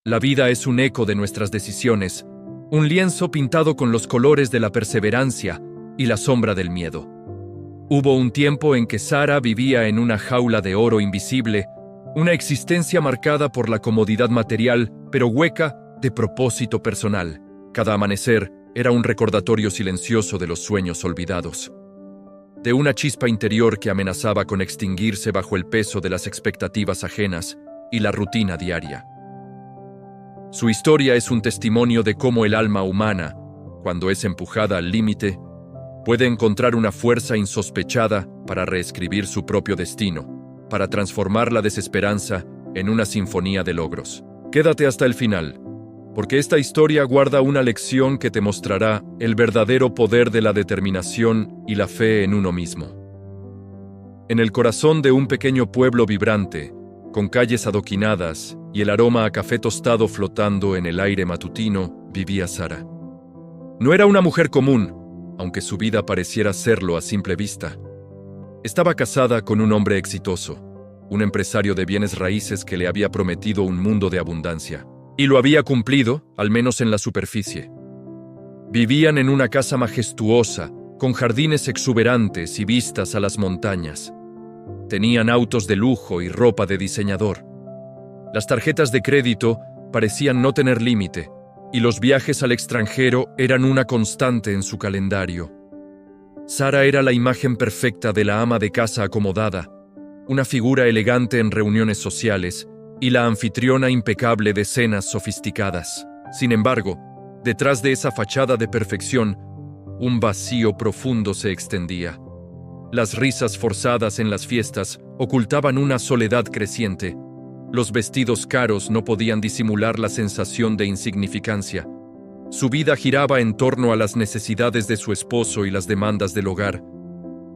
La vida es un eco de nuestras decisiones, un lienzo pintado con los colores de la perseverancia y la sombra del miedo. Hubo un tiempo en que Sara vivía en una jaula de oro invisible, una existencia marcada por la comodidad material, pero hueca de propósito personal. Cada amanecer era un recordatorio silencioso de los sueños olvidados, de una chispa interior que amenazaba con extinguirse bajo el peso de las expectativas ajenas y la rutina diaria. Su historia es un testimonio de cómo el alma humana, cuando es empujada al límite, puede encontrar una fuerza insospechada para reescribir su propio destino, para transformar la desesperanza en una sinfonía de logros. Quédate hasta el final, porque esta historia guarda una lección que te mostrará el verdadero poder de la determinación y la fe en uno mismo. En el corazón de un pequeño pueblo vibrante, con calles adoquinadas y el aroma a café tostado flotando en el aire matutino, vivía Sara. No era una mujer común, aunque su vida pareciera serlo a simple vista. Estaba casada con un hombre exitoso, un empresario de bienes raíces que le había prometido un mundo de abundancia. Y lo había cumplido, al menos en la superficie. Vivían en una casa majestuosa, con jardines exuberantes y vistas a las montañas. Tenían autos de lujo y ropa de diseñador. Las tarjetas de crédito parecían no tener límite, y los viajes al extranjero eran una constante en su calendario. Sara era la imagen perfecta de la ama de casa acomodada, una figura elegante en reuniones sociales y la anfitriona impecable de cenas sofisticadas. Sin embargo, detrás de esa fachada de perfección, un vacío profundo se extendía. Las risas forzadas en las fiestas ocultaban una soledad creciente. Los vestidos caros no podían disimular la sensación de insignificancia. Su vida giraba en torno a las necesidades de su esposo y las demandas del hogar,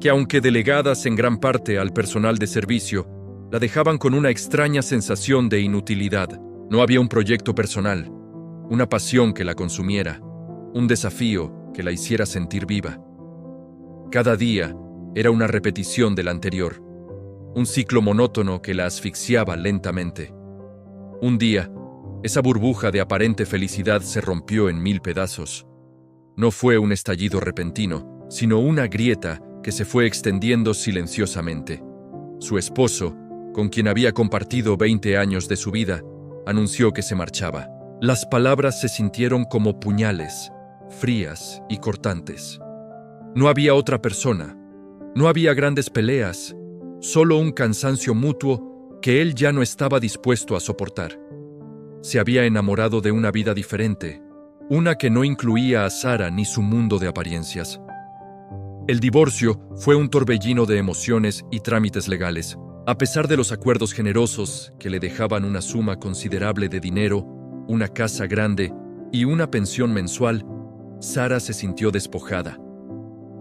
que aunque delegadas en gran parte al personal de servicio, la dejaban con una extraña sensación de inutilidad. No había un proyecto personal, una pasión que la consumiera, un desafío que la hiciera sentir viva. Cada día era una repetición del anterior, un ciclo monótono que la asfixiaba lentamente. Un día, esa burbuja de aparente felicidad se rompió en 1000 pedazos. No fue un estallido repentino, sino una grieta que se fue extendiendo silenciosamente. Su esposo, con quien había compartido 20 años de su vida, anunció que se marchaba. Las palabras se sintieron como puñales, frías y cortantes. No había otra persona, no había grandes peleas, solo un cansancio mutuo que él ya no estaba dispuesto a soportar. Se había enamorado de una vida diferente, una que no incluía a Sara ni su mundo de apariencias. El divorcio fue un torbellino de emociones y trámites legales. A pesar de los acuerdos generosos que le dejaban una suma considerable de dinero, una casa grande y una pensión mensual, Sara se sintió despojada.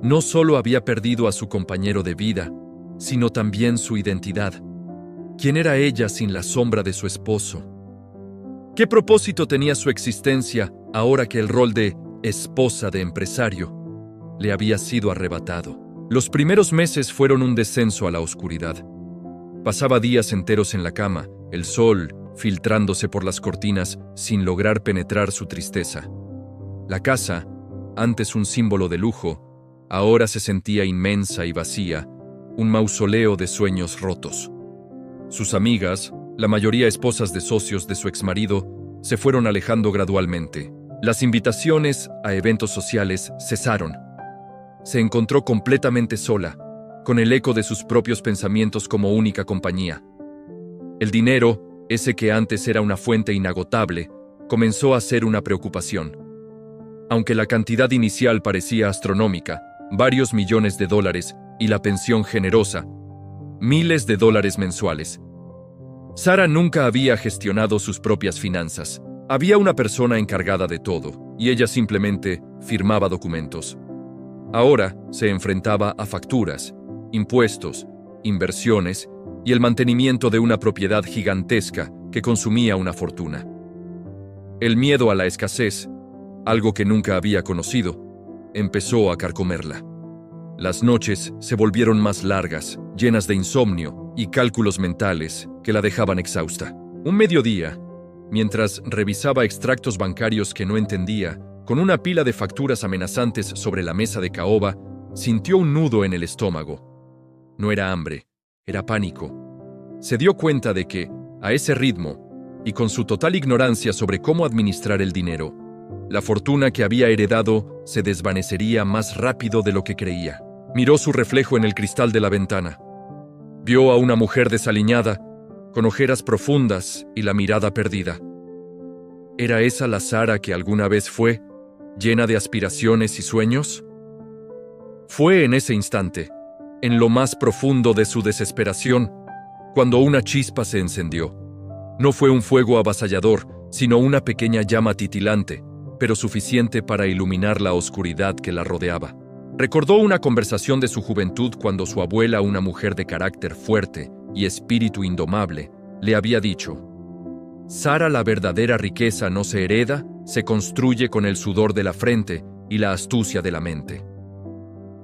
No solo había perdido a su compañero de vida, sino también su identidad. ¿Quién era ella sin la sombra de su esposo? ¿Qué propósito tenía su existencia ahora que el rol de esposa de empresario le había sido arrebatado? Los primeros meses fueron un descenso a la oscuridad. Pasaba días enteros en la cama, el sol filtrándose por las cortinas sin lograr penetrar su tristeza. La casa, antes un símbolo de lujo, ahora se sentía inmensa y vacía, un mausoleo de sueños rotos. Sus amigas, la mayoría esposas de socios de su exmarido, se fueron alejando gradualmente. Las invitaciones a eventos sociales cesaron. Se encontró completamente sola, con el eco de sus propios pensamientos como única compañía. El dinero, ese que antes era una fuente inagotable, comenzó a ser una preocupación. Aunque la cantidad inicial parecía astronómica, varios millones de dólares, y la pensión generosa, miles de dólares mensuales. Sara nunca había gestionado sus propias finanzas. Había una persona encargada de todo, y ella simplemente firmaba documentos. Ahora se enfrentaba a facturas, impuestos, inversiones y el mantenimiento de una propiedad gigantesca que consumía una fortuna. El miedo a la escasez, algo que nunca había conocido, empezó a carcomerla. Las noches se volvieron más largas, llenas de insomnio y cálculos mentales que la dejaban exhausta. Un mediodía, Mientras revisaba extractos bancarios que no entendía, con una pila de facturas amenazantes sobre la mesa de caoba, sintió un nudo en el estómago. No era hambre, era pánico. Se dio cuenta de que, a ese ritmo, y con su total ignorancia sobre cómo administrar el dinero, la fortuna que había heredado se desvanecería más rápido de lo que creía. Miró su reflejo en el cristal de la ventana. Vio a una mujer desaliñada, con ojeras profundas y la mirada perdida. ¿Era esa la Sara que alguna vez fue, llena de aspiraciones y sueños? Fue en ese instante, en lo más profundo de su desesperación, cuando una chispa se encendió. No fue un fuego avasallador, sino una pequeña llama titilante, pero suficiente para iluminar la oscuridad que la rodeaba. Recordó una conversación de su juventud cuando su abuela, una mujer de carácter fuerte y espíritu indomable, le había dicho: Sara, la verdadera riqueza no se hereda, se construye con el sudor de la frente y la astucia de la mente.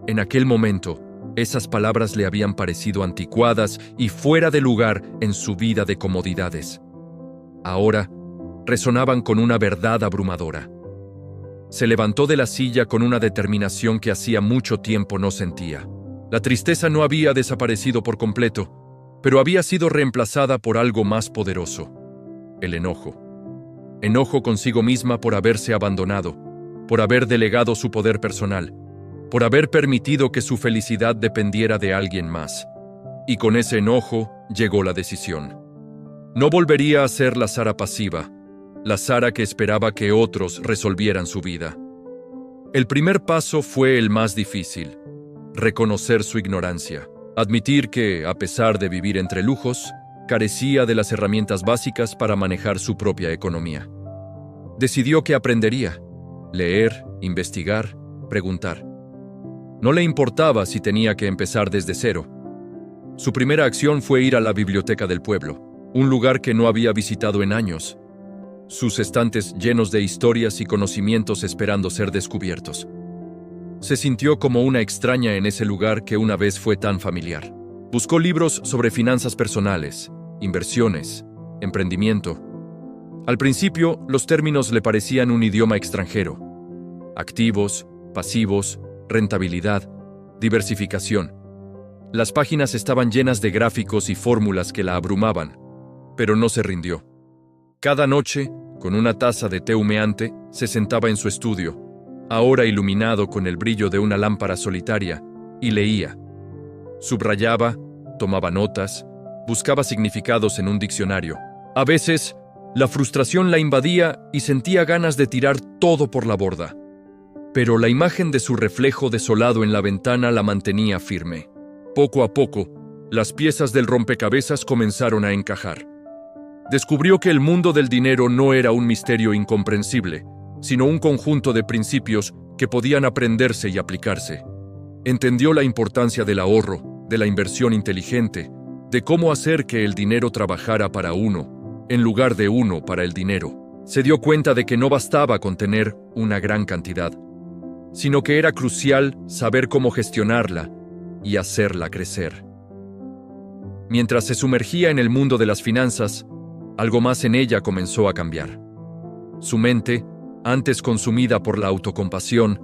En aquel momento, esas palabras le habían parecido anticuadas y fuera de lugar en su vida de comodidades. Ahora, resonaban con una verdad abrumadora. Se levantó de la silla con una determinación que hacía mucho tiempo no sentía. La tristeza no había desaparecido por completo, pero había sido reemplazada por algo más poderoso: el enojo. Enojo consigo misma por haberse abandonado, por haber delegado su poder personal, por haber permitido que su felicidad dependiera de alguien más. Y con ese enojo llegó la decisión. No volvería a ser la Sara pasiva, la Sara que esperaba que otros resolvieran su vida. El primer paso fue el más difícil: reconocer su ignorancia, admitir que, a pesar de vivir entre lujos, carecía de las herramientas básicas para manejar su propia economía. Decidió que aprendería: leer, investigar, preguntar. No le importaba si tenía que empezar desde cero. Su primera acción fue ir a la biblioteca del pueblo, un lugar que no había visitado en años. Sus estantes llenos de historias y conocimientos esperando ser descubiertos. Se sintió como una extraña en ese lugar que una vez fue tan familiar. Buscó libros sobre finanzas personales, inversiones, emprendimiento. Al principio, los términos le parecían un idioma extranjero: activos, pasivos, rentabilidad, diversificación. Las páginas estaban llenas de gráficos y fórmulas que la abrumaban, pero no se rindió. Cada noche, con una taza de té humeante, se sentaba en su estudio, ahora iluminado con el brillo de una lámpara solitaria, y leía. Subrayaba, tomaba notas, buscaba significados en un diccionario. A veces, la frustración la invadía y sentía ganas de tirar todo por la borda. Pero la imagen de su reflejo desolado en la ventana la mantenía firme. Poco a poco, las piezas del rompecabezas comenzaron a encajar. Descubrió que el mundo del dinero no era un misterio incomprensible, sino un conjunto de principios que podían aprenderse y aplicarse. Entendió la importancia del ahorro, de la inversión inteligente, de cómo hacer que el dinero trabajara para uno, en lugar de uno para el dinero. Se dio cuenta de que no bastaba con tener una gran cantidad, sino que era crucial saber cómo gestionarla y hacerla crecer. Mientras se sumergía en el mundo de las finanzas, algo más en ella comenzó a cambiar. Su mente, antes consumida por la autocompasión,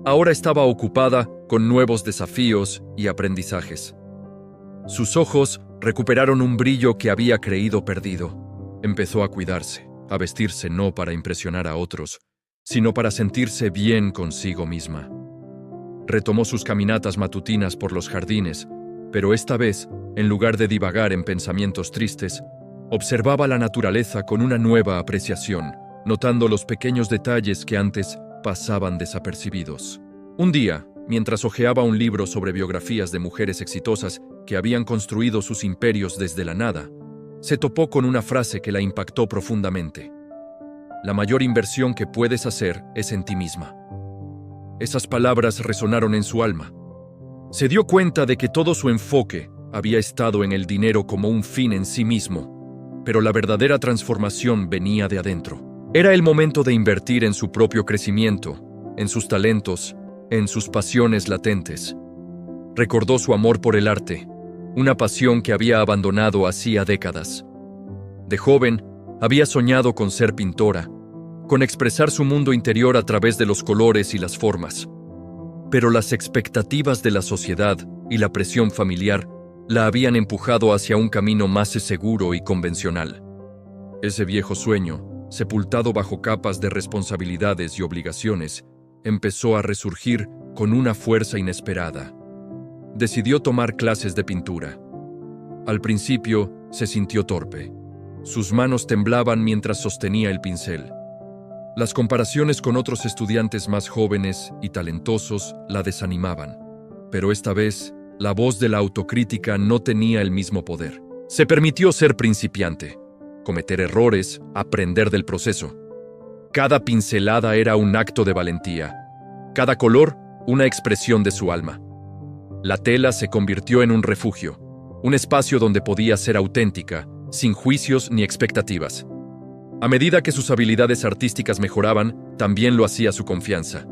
ahora estaba ocupada con nuevos desafíos y aprendizajes. Sus ojos recuperaron un brillo que había creído perdido. Empezó a cuidarse, a vestirse no para impresionar a otros, sino para sentirse bien consigo misma. Retomó sus caminatas matutinas por los jardines, pero esta vez, en lugar de divagar en pensamientos tristes, observaba la naturaleza con una nueva apreciación, notando los pequeños detalles que antes pasaban desapercibidos. Un día, mientras hojeaba un libro sobre biografías de mujeres exitosas que habían construido sus imperios desde la nada, se topó con una frase que la impactó profundamente. La mayor inversión que puedes hacer es en ti misma. Esas palabras resonaron en su alma. Se dio cuenta de que todo su enfoque había estado en el dinero como un fin en sí mismo, pero la verdadera transformación venía de adentro. Era el momento de invertir en su propio crecimiento, en sus talentos, en sus pasiones latentes. Recordó su amor por el arte, una pasión que había abandonado hacía décadas. De joven, Había soñado con ser pintora, con expresar su mundo interior a través de los colores y las formas. Pero las expectativas de la sociedad y la presión familiar la habían empujado hacia un camino más seguro y convencional. Ese viejo sueño, sepultado bajo capas de responsabilidades y obligaciones, empezó a resurgir con una fuerza inesperada. Decidió tomar clases de pintura. Al principio se sintió torpe. Sus manos temblaban mientras sostenía el pincel. Las comparaciones con otros estudiantes más jóvenes y talentosos la desanimaban. Pero esta vez, la voz de la autocrítica no tenía el mismo poder. Se permitió ser principiante, cometer errores, aprender del proceso. Cada pincelada era un acto de valentía. Cada color, una expresión de su alma. La tela se convirtió en un refugio, un espacio donde podía ser auténtica, sin juicios ni expectativas. A medida que sus habilidades artísticas mejoraban, también lo hacía su confianza.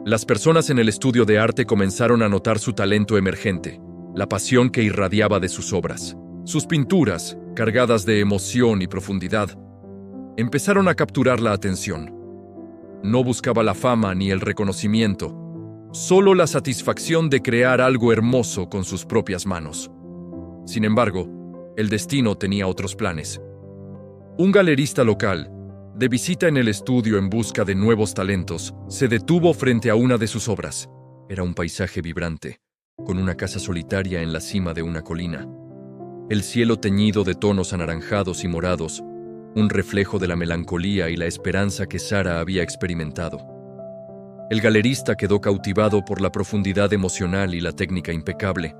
Las personas en el estudio de arte comenzaron a notar su talento emergente, la pasión que irradiaba de sus obras. Sus pinturas, cargadas de emoción y profundidad, empezaron a capturar la atención. No buscaba la fama ni el reconocimiento, solo la satisfacción de crear algo hermoso con sus propias manos. Sin embargo, el destino tenía otros planes. Un galerista local, de visita en el estudio en busca de nuevos talentos, se detuvo frente a una de sus obras. Era un paisaje vibrante, con una casa solitaria en la cima de una colina. El cielo teñido de tonos anaranjados y morados, un reflejo de la melancolía y la esperanza que Sara había experimentado. El galerista quedó cautivado por la profundidad emocional y la técnica impecable.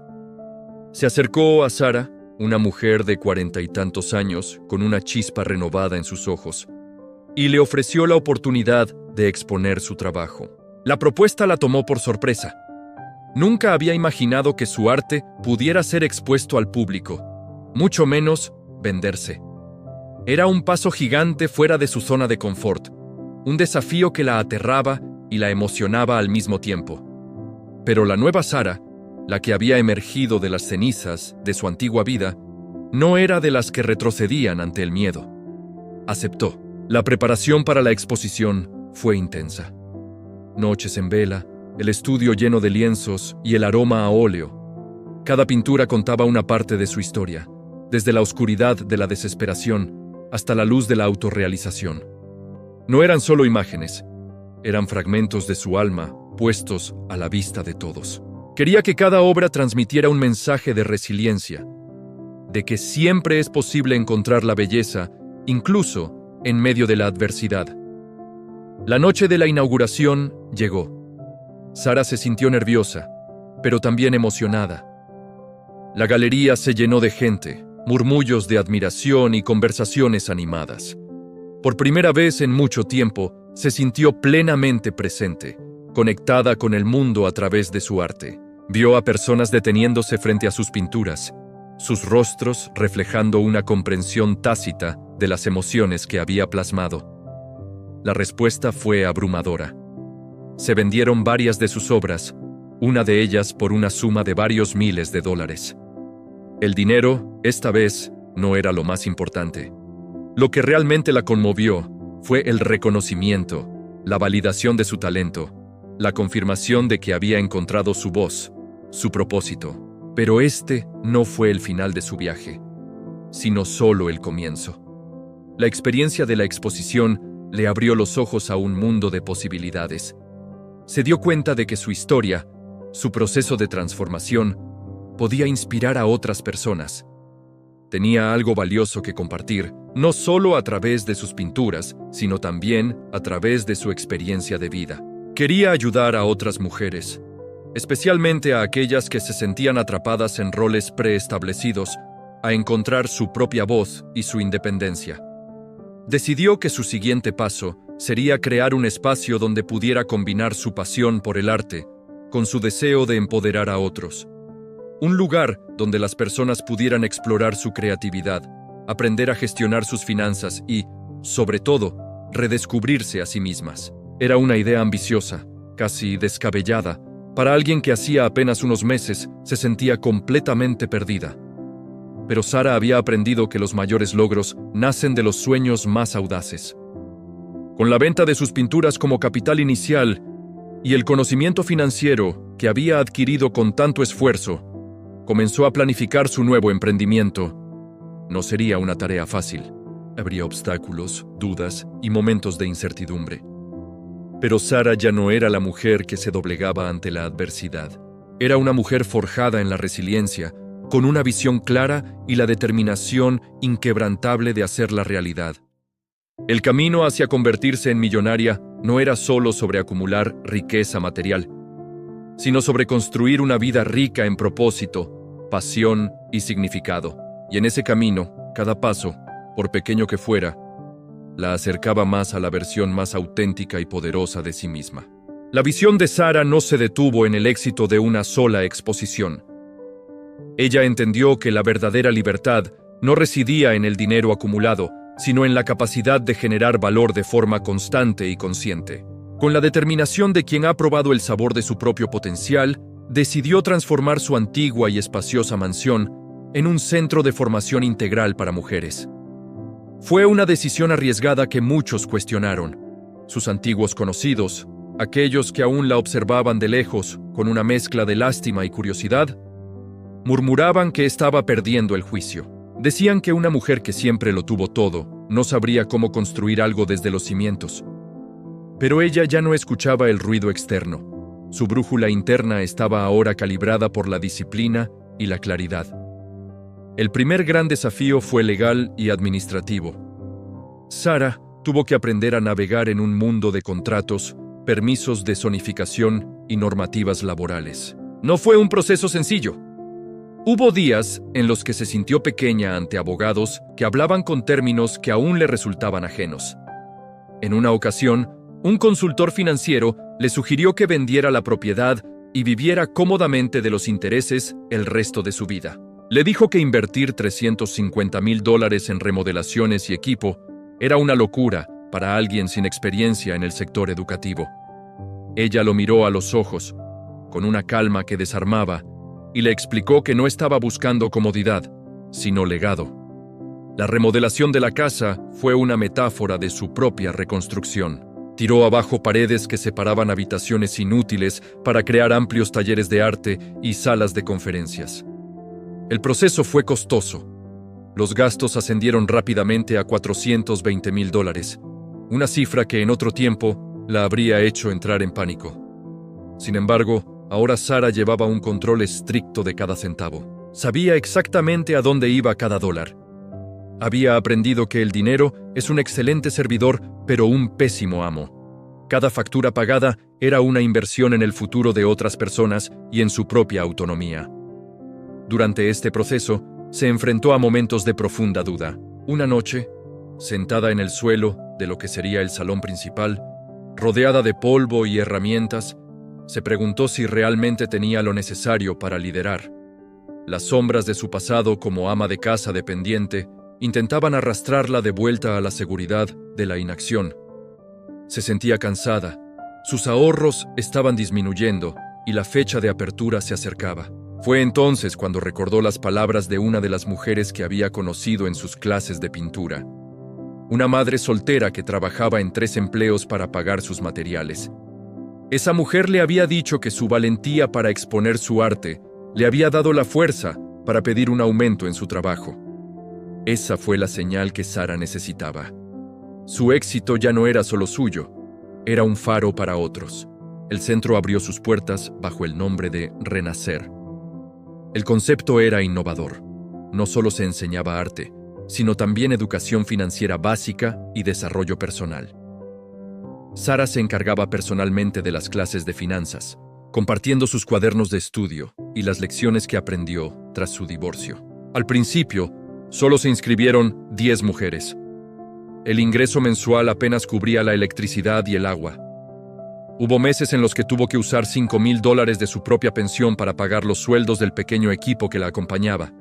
Se acercó a Sara, una mujer de 40 y tantos años, con una chispa renovada en sus ojos, y le ofreció la oportunidad de exponer su trabajo. La propuesta la tomó por sorpresa. Nunca había imaginado que su arte pudiera ser expuesto al público, mucho menos venderse. Era un paso gigante fuera de su zona de confort, un desafío que la aterraba y la emocionaba al mismo tiempo. Pero la nueva Sara, la que había emergido de las cenizas de su antigua vida, no era de las que retrocedían ante el miedo. Aceptó. La preparación para la exposición fue intensa. Noches en vela, el estudio lleno de lienzos y el aroma a óleo. Cada pintura contaba una parte de su historia, desde la oscuridad de la desesperación hasta la luz de la autorrealización. No eran solo imágenes, eran fragmentos de su alma puestos a la vista de todos. Quería que cada obra transmitiera un mensaje de resiliencia, de que siempre es posible encontrar la belleza, incluso en medio de la adversidad. La noche de la inauguración llegó. Sara se sintió nerviosa, pero también emocionada. La galería se llenó de gente, murmullos de admiración y conversaciones animadas. Por primera vez en mucho tiempo, se sintió plenamente presente, conectada con el mundo a través de su arte. Vio a personas deteniéndose frente a sus pinturas, sus rostros reflejando una comprensión tácita de las emociones que había plasmado. La respuesta fue abrumadora. Se vendieron varias de sus obras, una de ellas por una suma de varios miles de dólares. El dinero, esta vez, no era lo más importante. Lo que realmente la conmovió fue el reconocimiento, la validación de su talento, la confirmación de que había encontrado su voz, su propósito. Pero este no fue el final de su viaje, sino solo el comienzo. La experiencia de la exposición le abrió los ojos a un mundo de posibilidades. Se dio cuenta de que su historia, su proceso de transformación, podía inspirar a otras personas. Tenía algo valioso que compartir, no solo a través de sus pinturas, sino también a través de su experiencia de vida. Quería ayudar a otras mujeres, especialmente a aquellas que se sentían atrapadas en roles preestablecidos, a encontrar su propia voz y su independencia. Decidió que su siguiente paso sería crear un espacio donde pudiera combinar su pasión por el arte con su deseo de empoderar a otros. Un lugar donde las personas pudieran explorar su creatividad, aprender a gestionar sus finanzas y, sobre todo, redescubrirse a sí mismas. Era una idea ambiciosa, casi descabellada, para alguien que hacía apenas unos meses se sentía completamente perdida. pero Sara había aprendido que los mayores logros nacen de los sueños más audaces. Con la venta de sus pinturas como capital inicial y el conocimiento financiero que había adquirido con tanto esfuerzo, comenzó a planificar su nuevo emprendimiento. No sería una tarea fácil. Habría obstáculos, dudas y momentos de incertidumbre. Pero Sara ya no era la mujer que se doblegaba ante la adversidad. Era una mujer forjada en la resiliencia, con una visión clara y la determinación inquebrantable de hacerla realidad. El camino hacia convertirse en millonaria no era solo sobre acumular riqueza material, sino sobre construir una vida rica en propósito, pasión y significado. Y en ese camino, cada paso, por pequeño que fuera, la acercaba más a la versión más auténtica y poderosa de sí misma. La visión de Sara no se detuvo en el éxito de una sola exposición. Ella entendió que la verdadera libertad no residía en el dinero acumulado, sino en la capacidad de generar valor de forma constante y consciente. Con la determinación de quien ha probado el sabor de su propio potencial, decidió transformar su antigua y espaciosa mansión en un centro de formación integral para mujeres. Fue una decisión arriesgada que muchos cuestionaron. Sus antiguos conocidos, aquellos que aún la observaban de lejos con una mezcla de lástima y curiosidad, murmuraban que estaba perdiendo el juicio. Decían que una mujer que siempre lo tuvo todo no sabría cómo construir algo desde los cimientos. Pero ella ya no escuchaba el ruido externo. Su brújula interna estaba ahora calibrada por la disciplina y la claridad. El primer gran desafío fue legal y administrativo. Sara tuvo que aprender a navegar en un mundo de contratos, permisos de zonificación y normativas laborales. No fue un proceso sencillo. Hubo días en los que se sintió pequeña ante abogados que hablaban con términos que aún le resultaban ajenos. En una ocasión, un consultor financiero le sugirió que vendiera la propiedad y viviera cómodamente de los intereses el resto de su vida. Le dijo que invertir $350,000 en remodelaciones y equipo era una locura para alguien sin experiencia en el sector educativo. Ella lo miró a los ojos, con una calma que desarmaba, y le explicó que no estaba buscando comodidad, sino legado. La remodelación de la casa fue una metáfora de su propia reconstrucción. Tiró abajo paredes que separaban habitaciones inútiles para crear amplios talleres de arte y salas de conferencias. El proceso fue costoso. Los gastos ascendieron rápidamente a $420,000, una cifra que en otro tiempo la habría hecho entrar en pánico. Sin embargo, ahora Sara llevaba un control estricto de cada centavo. Sabía exactamente a dónde iba cada dólar. Había aprendido que el dinero es un excelente servidor, pero un pésimo amo. Cada factura pagada era una inversión en el futuro de otras personas y en su propia autonomía. Durante este proceso, se enfrentó a momentos de profunda duda. Una noche, sentada en el suelo de lo que sería el salón principal, rodeada de polvo y herramientas, se preguntó si realmente tenía lo necesario para liderar. Las sombras de su pasado como ama de casa dependiente intentaban arrastrarla de vuelta a la seguridad de la inacción. Se sentía cansada, sus ahorros estaban disminuyendo y la fecha de apertura se acercaba. Fue entonces cuando recordó las palabras de una de las mujeres que había conocido en sus clases de pintura. Una madre soltera que trabajaba en 3 empleos para pagar sus materiales. Esa mujer le había dicho que su valentía para exponer su arte le había dado la fuerza para pedir un aumento en su trabajo. Esa fue la señal que Sara necesitaba. Su éxito ya no era solo suyo, era un faro para otros. El centro abrió sus puertas bajo el nombre de Renacer. El concepto era innovador. No solo se enseñaba arte, sino también educación financiera básica y desarrollo personal. Sara se encargaba personalmente de las clases de finanzas, compartiendo sus cuadernos de estudio y las lecciones que aprendió tras su divorcio. Al principio, solo se inscribieron 10 mujeres. El ingreso mensual apenas cubría la electricidad y el agua. Hubo meses en los que tuvo que usar $5,000 de su propia pensión para pagar los sueldos del pequeño equipo que la acompañaba.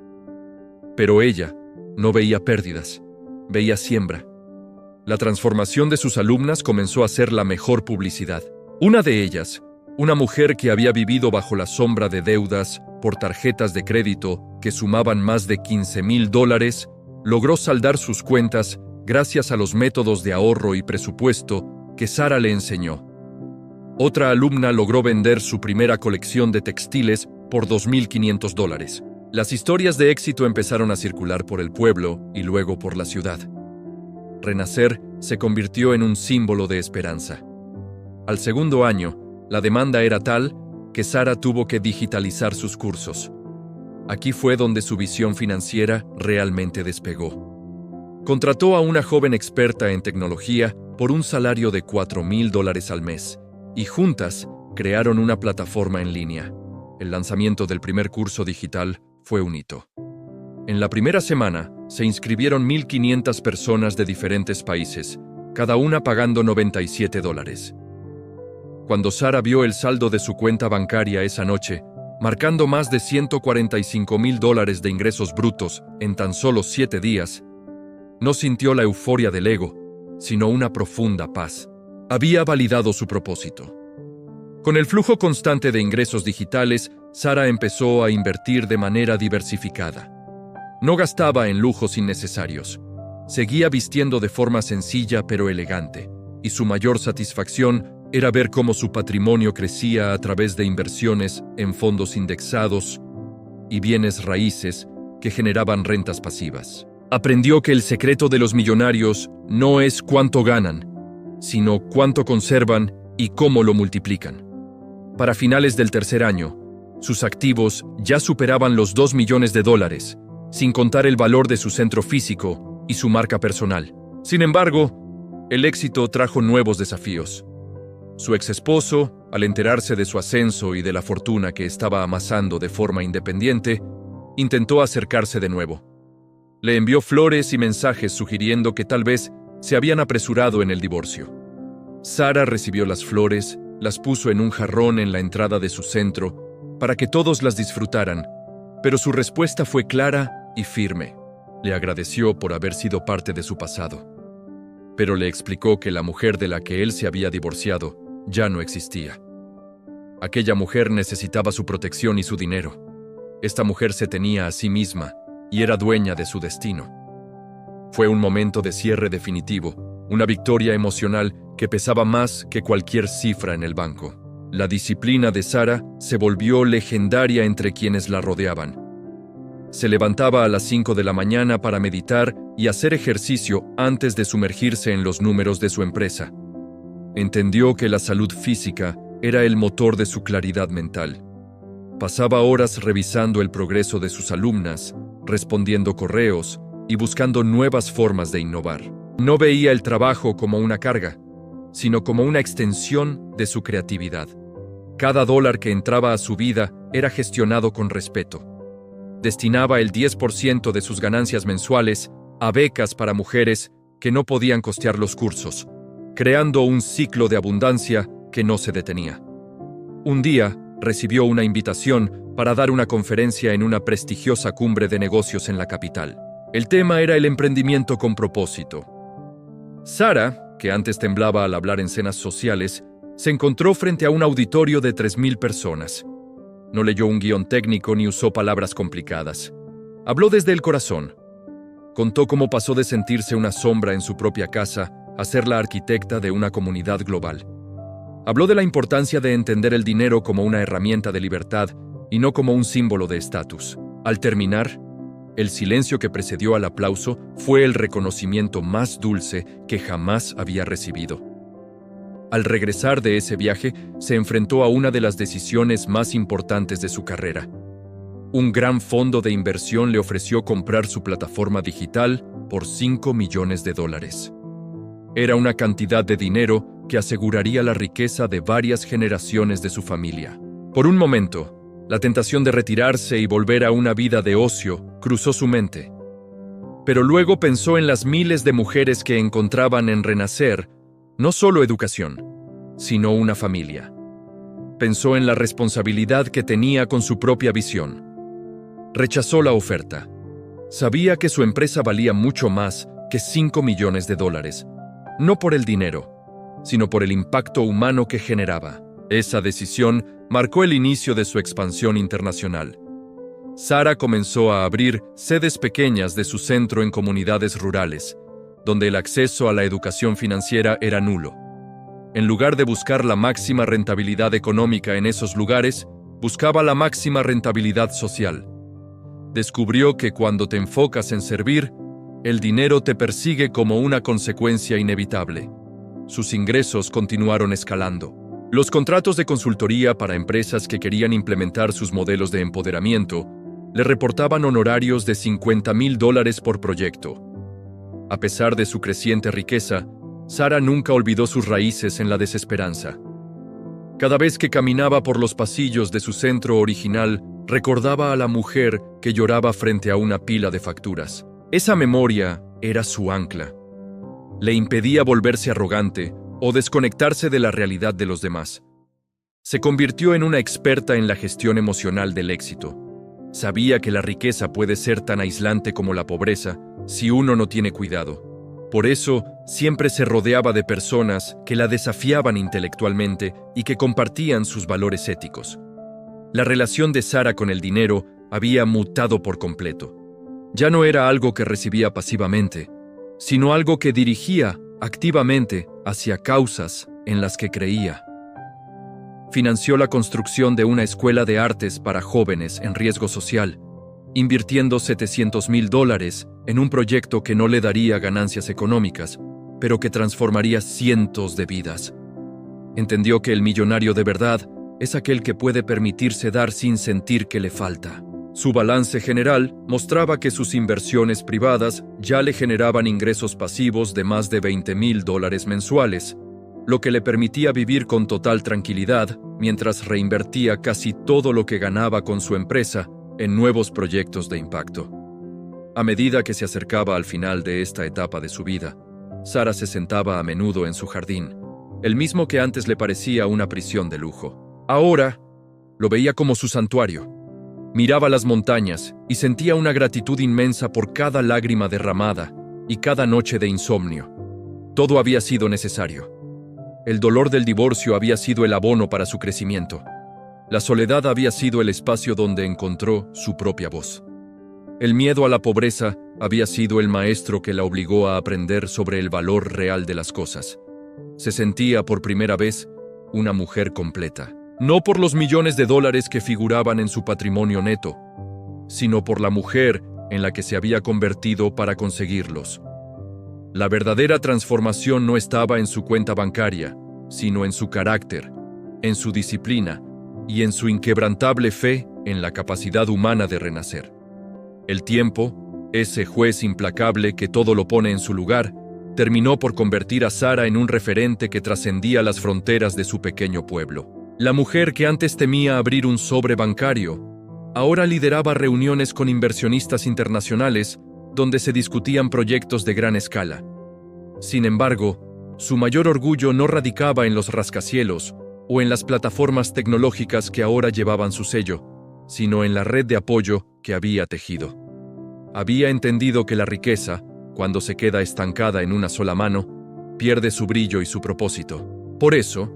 Pero ella no veía pérdidas, veía siembra. La transformación de sus alumnas comenzó a ser la mejor publicidad. Una de ellas, una mujer que había vivido bajo la sombra de deudas por tarjetas de crédito que sumaban más de $15,000, logró saldar sus cuentas gracias a los métodos de ahorro y presupuesto que Sara le enseñó. Otra alumna logró vender su primera colección de textiles por $2,500. Las historias de éxito empezaron a circular por el pueblo y luego por la ciudad. Renacer se convirtió en un símbolo de esperanza. Al segundo año, la demanda era tal que Sara tuvo que digitalizar sus cursos. Aquí fue donde su visión financiera realmente despegó. Contrató a una joven experta en tecnología por un salario de $4,000 al mes y juntas crearon una plataforma en línea. El lanzamiento del primer curso digital fue un hito. En la primera semana se inscribieron 1,500 personas de diferentes países, cada una pagando $97. Cuando Sara vio el saldo de su cuenta bancaria esa noche, marcando más de $145,000 de ingresos brutos en tan solo 7 días, no sintió la euforia del ego, sino una profunda paz. Había validado su propósito. Con el flujo constante de ingresos digitales, Sara empezó a invertir de manera diversificada. No gastaba en lujos innecesarios. Seguía vistiendo de forma sencilla pero elegante, y su mayor satisfacción era ver cómo su patrimonio crecía a través de inversiones en fondos indexados y bienes raíces que generaban rentas pasivas. Aprendió que el secreto de los millonarios no es cuánto ganan, sino cuánto conservan y cómo lo multiplican. Para finales del tercer año, sus activos ya superaban los $2 millones, sin contar el valor de su centro físico y su marca personal. Sin embargo, el éxito trajo nuevos desafíos. Su exesposo, al enterarse de su ascenso y de la fortuna que estaba amasando de forma independiente, intentó acercarse de nuevo. Le envió flores y mensajes sugiriendo que tal vez se habían apresurado en el divorcio. Sara recibió las flores, las puso en un jarrón en la entrada de su centro para que todos las disfrutaran, pero su respuesta fue clara y firme. Le agradeció por haber sido parte de su pasado, pero le explicó que la mujer de la que él se había divorciado ya no existía. Aquella mujer necesitaba su protección y su dinero. Esta mujer se tenía a sí misma y era dueña de su destino. Fue un momento de cierre definitivo, una victoria emocional que pesaba más que cualquier cifra en el banco. La disciplina de Sara se volvió legendaria entre quienes la rodeaban. Se levantaba a las 5 de la mañana para meditar y hacer ejercicio antes de sumergirse en los números de su empresa. Entendió que la salud física era el motor de su claridad mental. Pasaba horas revisando el progreso de sus alumnas, respondiendo correos y buscando nuevas formas de innovar. No veía el trabajo como una carga, sino como una extensión de su creatividad. Cada dólar que entraba a su vida era gestionado con respeto. Destinaba el 10% de sus ganancias mensuales a becas para mujeres que no podían costear los cursos, creando un ciclo de abundancia que no se detenía. Un día, recibió una invitación para dar una conferencia en una prestigiosa cumbre de negocios en la capital. El tema era el emprendimiento con propósito. Sara, que antes temblaba al hablar en cenas sociales, se encontró frente a un auditorio de 3,000 personas. No leyó un guión técnico ni usó palabras complicadas. Habló desde el corazón. Contó cómo pasó de sentirse una sombra en su propia casa a ser la arquitecta de una comunidad global. Habló de la importancia de entender el dinero como una herramienta de libertad y no como un símbolo de estatus. Al terminar, el silencio que precedió al aplauso fue el reconocimiento más dulce que jamás había recibido. Al regresar de ese viaje, se enfrentó a una de las decisiones más importantes de su carrera. Un gran fondo de inversión le ofreció comprar su plataforma digital por $5 millones. Era una cantidad de dinero que aseguraría la riqueza de varias generaciones de su familia. Por un momento, la tentación de retirarse y volver a una vida de ocio cruzó su mente. Pero luego pensó en las miles de mujeres que encontraban en Renacer no solo educación, sino una familia. Pensó en la responsabilidad que tenía con su propia visión. Rechazó la oferta. Sabía que su empresa valía mucho más que $5 millones, no por el dinero, sino por el impacto humano que generaba. Esa decisión marcó el inicio de su expansión internacional. Sara comenzó a abrir sedes pequeñas de su centro en comunidades rurales, donde el acceso a la educación financiera era nulo. En lugar de buscar la máxima rentabilidad económica en esos lugares, buscaba la máxima rentabilidad social. Descubrió que cuando te enfocas en servir, el dinero te persigue como una consecuencia inevitable. Sus ingresos continuaron escalando. Los contratos de consultoría para empresas que querían implementar sus modelos de empoderamiento le reportaban honorarios de $50,000 por proyecto. A pesar de su creciente riqueza, Sara nunca olvidó sus raíces en la desesperanza. Cada vez que caminaba por los pasillos de su centro original, recordaba a la mujer que lloraba frente a una pila de facturas. Esa memoria era su ancla. Le impedía volverse arrogante o desconectarse de la realidad de los demás. Se convirtió en una experta en la gestión emocional del éxito. Sabía que la riqueza puede ser tan aislante como la pobreza si uno no tiene cuidado. Por eso, siempre se rodeaba de personas que la desafiaban intelectualmente y que compartían sus valores éticos. La relación de Sara con el dinero había mutado por completo. Ya no era algo que recibía pasivamente, sino algo que dirigía activamente hacia causas en las que creía. Financió la construcción de una escuela de artes para jóvenes en riesgo social, invirtiendo $700,000 en un proyecto que no le daría ganancias económicas, pero que transformaría cientos de vidas. Entendió que el millonario de verdad es aquel que puede permitirse dar sin sentir que le falta. Su balance general mostraba que sus inversiones privadas ya le generaban ingresos pasivos de más de $20,000 mensuales, lo que le permitía vivir con total tranquilidad mientras reinvertía casi todo lo que ganaba con su empresa en nuevos proyectos de impacto. A medida que se acercaba al final de esta etapa de su vida, Sara se sentaba a menudo en su jardín, el mismo que antes le parecía una prisión de lujo. Ahora lo veía como su santuario. Miraba las montañas y sentía una gratitud inmensa por cada lágrima derramada y cada noche de insomnio. Todo había sido necesario. El dolor del divorcio había sido el abono para su crecimiento. La soledad había sido el espacio donde encontró su propia voz. El miedo a la pobreza había sido el maestro que la obligó a aprender sobre el valor real de las cosas. Se sentía por primera vez una mujer completa. No por los millones de dólares que figuraban en su patrimonio neto, sino por la mujer en la que se había convertido para conseguirlos. La verdadera transformación no estaba en su cuenta bancaria, sino en su carácter, en su disciplina y en su inquebrantable fe en la capacidad humana de renacer. El tiempo, ese juez implacable que todo lo pone en su lugar, terminó por convertir a Sara en un referente que trascendía las fronteras de su pequeño pueblo. La mujer que antes temía abrir un sobre bancario, ahora lideraba reuniones con inversionistas internacionales donde se discutían proyectos de gran escala. Sin embargo, su mayor orgullo no radicaba en los rascacielos o en las plataformas tecnológicas que ahora llevaban su sello, sino en la red de apoyo que había tejido. Había entendido que la riqueza, cuando se queda estancada en una sola mano, pierde su brillo y su propósito. Por eso,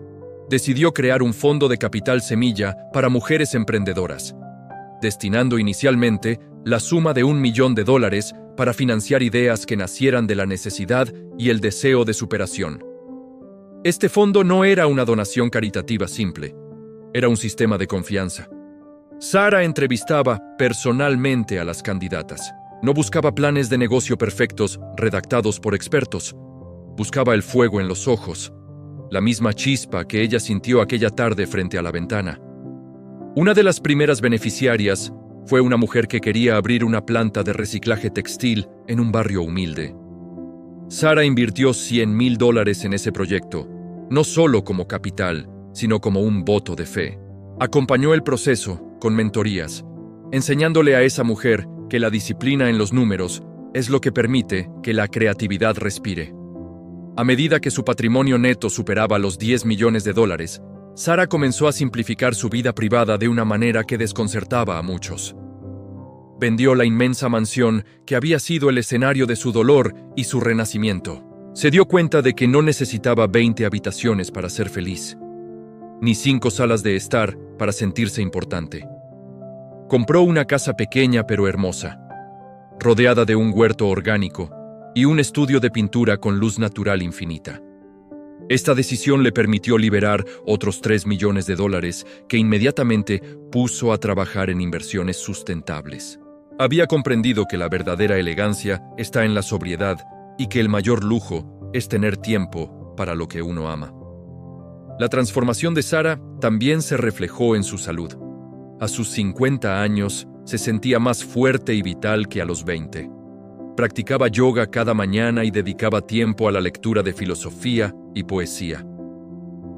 decidió crear un fondo de capital semilla para mujeres emprendedoras, destinando inicialmente la suma de $1 millón para financiar ideas que nacieran de la necesidad y el deseo de superación. Este fondo no era una donación caritativa simple, era un sistema de confianza. Sara entrevistaba personalmente a las candidatas. No buscaba planes de negocio perfectos redactados por expertos. Buscaba el fuego en los ojos, la misma chispa que ella sintió aquella tarde frente a la ventana. Una de las primeras beneficiarias fue una mujer que quería abrir una planta de reciclaje textil en un barrio humilde. Sara invirtió $100,000 en ese proyecto, no solo como capital, sino como un voto de fe. Acompañó el proceso con mentorías, enseñándole a esa mujer que la disciplina en los números es lo que permite que la creatividad respire. A medida que su patrimonio neto superaba los $10 millones, Sara comenzó a simplificar su vida privada de una manera que desconcertaba a muchos. Vendió la inmensa mansión que había sido el escenario de su dolor y su renacimiento. Se dio cuenta de que no necesitaba 20 habitaciones para ser feliz, ni 5 salas de estar para sentirse importante. Compró una casa pequeña pero hermosa, rodeada de un huerto orgánico y un estudio de pintura con luz natural infinita. Esta decisión le permitió liberar otros $3 millones que inmediatamente puso a trabajar en inversiones sustentables. Había comprendido que la verdadera elegancia está en la sobriedad y que el mayor lujo es tener tiempo para lo que uno ama. La transformación de Sara también se reflejó en su salud. A sus 50 años se sentía más fuerte y vital que a los 20. Practicaba yoga cada mañana y dedicaba tiempo a la lectura de filosofía y poesía.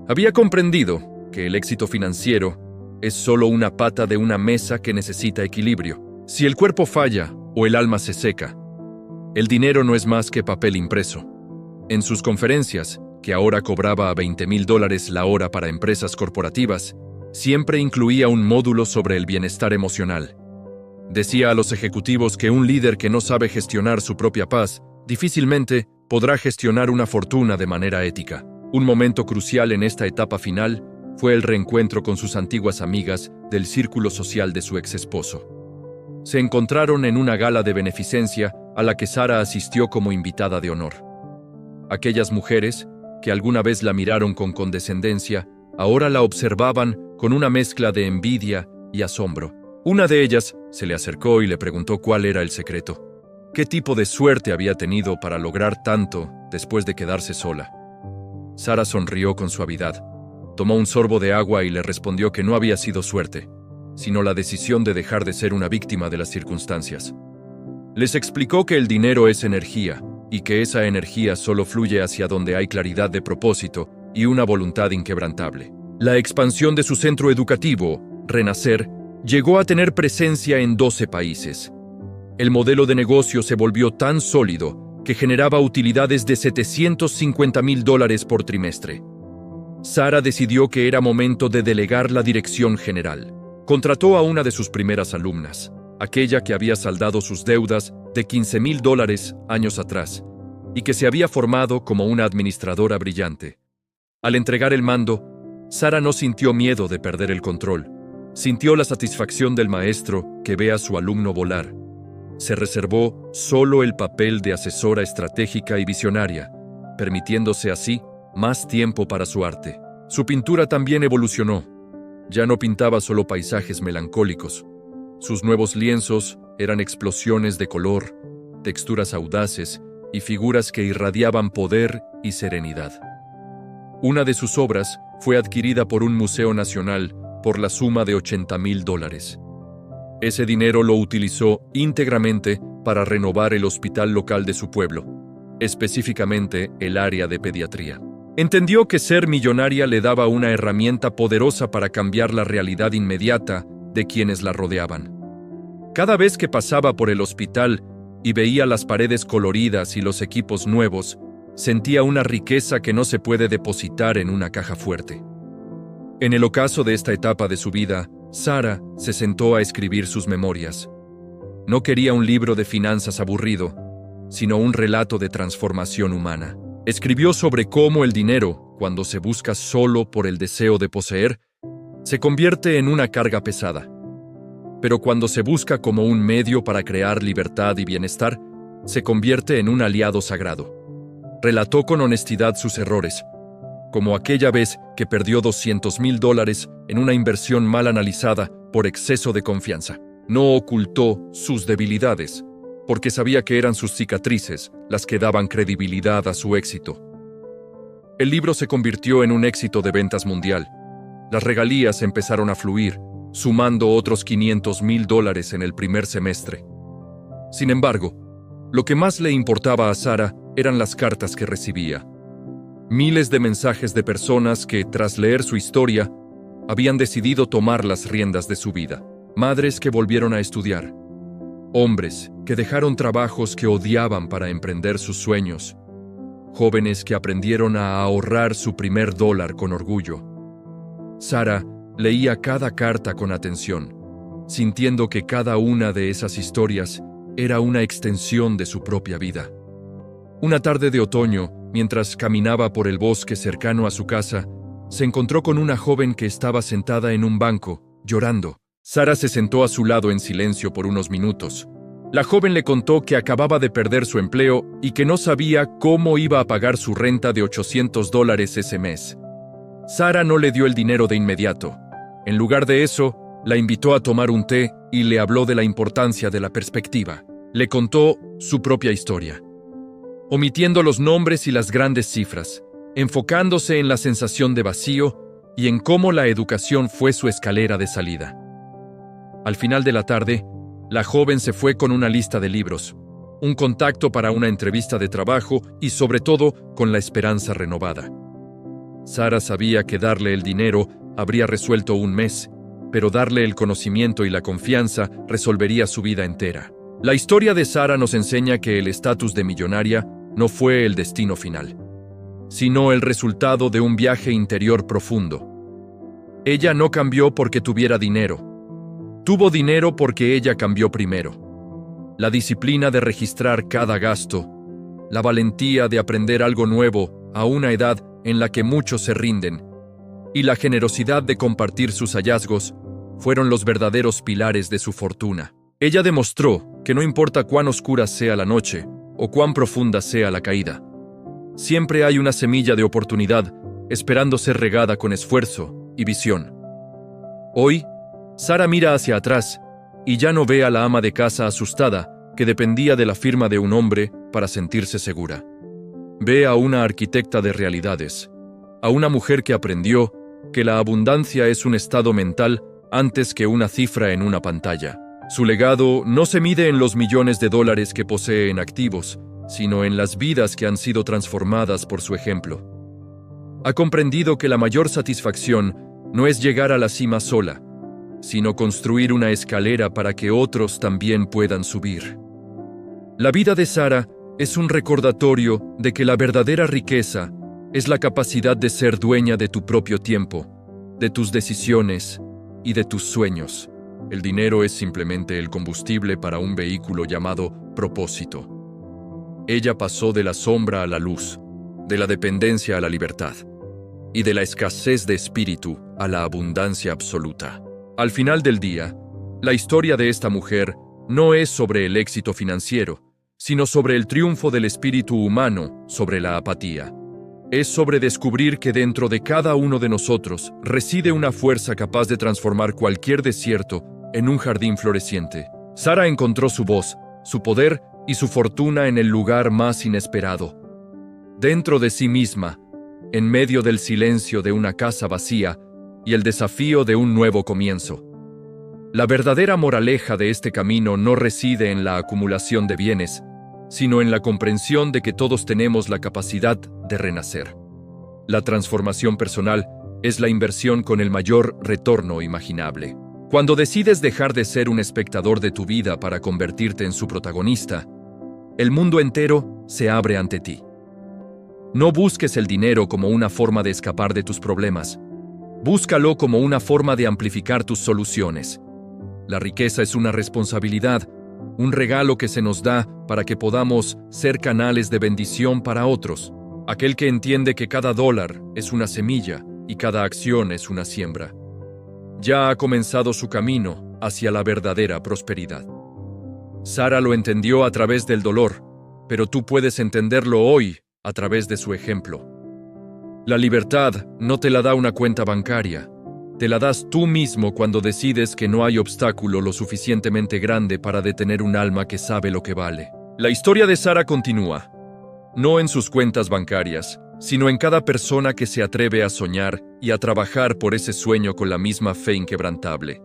Había comprendido que el éxito financiero es solo una pata de una mesa que necesita equilibrio. Si el cuerpo falla o el alma se seca, el dinero no es más que papel impreso. En sus conferencias, que ahora cobraba a $20,000 la hora para empresas corporativas, siempre incluía un módulo sobre el bienestar emocional. Decía a los ejecutivos que un líder que no sabe gestionar su propia paz difícilmente podrá gestionar una fortuna de manera ética. Un momento crucial en esta etapa final fue el reencuentro con sus antiguas amigas del círculo social de su exesposo. Se encontraron en una gala de beneficencia a la que Sara asistió como invitada de honor. Aquellas mujeres, que alguna vez la miraron con condescendencia, ahora la observaban con una mezcla de envidia y asombro. Una de ellas se le acercó y le preguntó cuál era el secreto. ¿Qué tipo de suerte había tenido para lograr tanto después de quedarse sola? Sara sonrió con suavidad, tomó un sorbo de agua y le respondió que no había sido suerte, sino la decisión de dejar de ser una víctima de las circunstancias. Les explicó que el dinero es energía y que esa energía solo fluye hacia donde hay claridad de propósito y una voluntad inquebrantable. La expansión de su centro educativo, Renacer, llegó a tener presencia en 12 países. El modelo de negocio se volvió tan sólido que generaba utilidades de $750,000 por trimestre. Sara decidió que era momento de delegar la dirección general. Contrató a una de sus primeras alumnas, aquella que había saldado sus deudas de $15,000 años atrás y que se había formado como una administradora brillante. Al entregar el mando, Sara no sintió miedo de perder el control. Sintió la satisfacción del maestro que ve a su alumno volar. Se reservó solo el papel de asesora estratégica y visionaria, permitiéndose así más tiempo para su arte. Su pintura también evolucionó. Ya no pintaba solo paisajes melancólicos. Sus nuevos lienzos eran explosiones de color, texturas audaces y figuras que irradiaban poder y serenidad. Una de sus obras fue adquirida por un museo nacional por la suma de $80,000. Ese dinero lo utilizó íntegramente para renovar el hospital local de su pueblo, específicamente el área de pediatría. Entendió que ser millonaria le daba una herramienta poderosa para cambiar la realidad inmediata de quienes la rodeaban. Cada vez que pasaba por el hospital y veía las paredes coloridas y los equipos nuevos, sentía una riqueza que no se puede depositar en una caja fuerte. En el ocaso de esta etapa de su vida, Sara se sentó a escribir sus memorias. No quería un libro de finanzas aburrido, sino un relato de transformación humana. Escribió sobre cómo el dinero, cuando se busca solo por el deseo de poseer, se convierte en una carga pesada. Pero cuando se busca como un medio para crear libertad y bienestar, se convierte en un aliado sagrado. Relató con honestidad sus errores, como aquella vez que perdió $200,000 en una inversión mal analizada por exceso de confianza. No ocultó sus debilidades, porque sabía que eran sus cicatrices las que daban credibilidad a su éxito. El libro se convirtió en un éxito de ventas mundial. Las regalías empezaron a fluir, sumando otros $500,000 en el primer semestre. Sin embargo, lo que más le importaba a Sara eran las cartas que recibía. Miles de mensajes de personas que, tras leer su historia, habían decidido tomar las riendas de su vida. Madres que volvieron a estudiar. Hombres que dejaron trabajos que odiaban para emprender sus sueños. Jóvenes que aprendieron a ahorrar su primer dólar con orgullo. Sara leía cada carta con atención, sintiendo que cada una de esas historias era una extensión de su propia vida. Una tarde de otoño, mientras caminaba por el bosque cercano a su casa, se encontró con una joven que estaba sentada en un banco, llorando. Sara se sentó a su lado en silencio por unos minutos. La joven le contó que acababa de perder su empleo y que no sabía cómo iba a pagar su renta de $800 ese mes. Sara no le dio el dinero de inmediato. En lugar de eso, la invitó a tomar un té y le habló de la importancia de la perspectiva. Le contó su propia historia, omitiendo los nombres y las grandes cifras, enfocándose en la sensación de vacío y en cómo la educación fue su escalera de salida. Al final de la tarde, la joven se fue con una lista de libros, un contacto para una entrevista de trabajo y, sobre todo, con la esperanza renovada. Sara sabía que darle el dinero habría resuelto un mes, pero darle el conocimiento y la confianza resolvería su vida entera. La historia de Sara nos enseña que el estatus de millonaria no fue el destino final, sino el resultado de un viaje interior profundo. Ella no cambió porque tuviera dinero. Tuvo dinero porque ella cambió primero. La disciplina de registrar cada gasto, la valentía de aprender algo nuevo a una edad en la que muchos se rinden, y la generosidad de compartir sus hallazgos fueron los verdaderos pilares de su fortuna. Ella demostró que no importa cuán oscura sea la noche o cuán profunda sea la caída, siempre hay una semilla de oportunidad esperando ser regada con esfuerzo y visión. Hoy, Sara mira hacia atrás y ya no ve a la ama de casa asustada que dependía de la firma de un hombre para sentirse segura. Ve a una arquitecta de realidades, a una mujer que aprendió que la abundancia es un estado mental antes que una cifra en una pantalla. Su legado no se mide en los millones de dólares que posee en activos, sino en las vidas que han sido transformadas por su ejemplo. Ha comprendido que la mayor satisfacción no es llegar a la cima sola, sino construir una escalera para que otros también puedan subir. La vida de Sara es un recordatorio de que la verdadera riqueza es la capacidad de ser dueña de tu propio tiempo, de tus decisiones y de tus sueños. El dinero es simplemente el combustible para un vehículo llamado propósito. Ella pasó de la sombra a la luz, de la dependencia a la libertad, y de la escasez de espíritu a la abundancia absoluta. Al final del día, la historia de esta mujer no es sobre el éxito financiero, sino sobre el triunfo del espíritu humano sobre la apatía. Es sobre descubrir que dentro de cada uno de nosotros reside una fuerza capaz de transformar cualquier desierto en un jardín floreciente. Sara encontró su voz, su poder y su fortuna en el lugar más inesperado. Dentro de sí misma, en medio del silencio de una casa vacía y el desafío de un nuevo comienzo. La verdadera moraleja de este camino no reside en la acumulación de bienes, sino en la comprensión de que todos tenemos la capacidad de renacer. La transformación personal es la inversión con el mayor retorno imaginable. Cuando decides dejar de ser un espectador de tu vida para convertirte en su protagonista, el mundo entero se abre ante ti. No busques el dinero como una forma de escapar de tus problemas. Búscalo como una forma de amplificar tus soluciones. La riqueza es una responsabilidad, un regalo que se nos da para que podamos ser canales de bendición para otros. Aquel que entiende que cada dólar es una semilla y cada acción es una siembra, ya ha comenzado su camino hacia la verdadera prosperidad. Sara lo entendió a través del dolor, pero tú puedes entenderlo hoy a través de su ejemplo. La libertad no te la da una cuenta bancaria, te la das tú mismo cuando decides que no hay obstáculo lo suficientemente grande para detener un alma que sabe lo que vale. La historia de Sara continúa, no en sus cuentas bancarias, sino en cada persona que se atreve a soñar y a trabajar por ese sueño con la misma fe inquebrantable.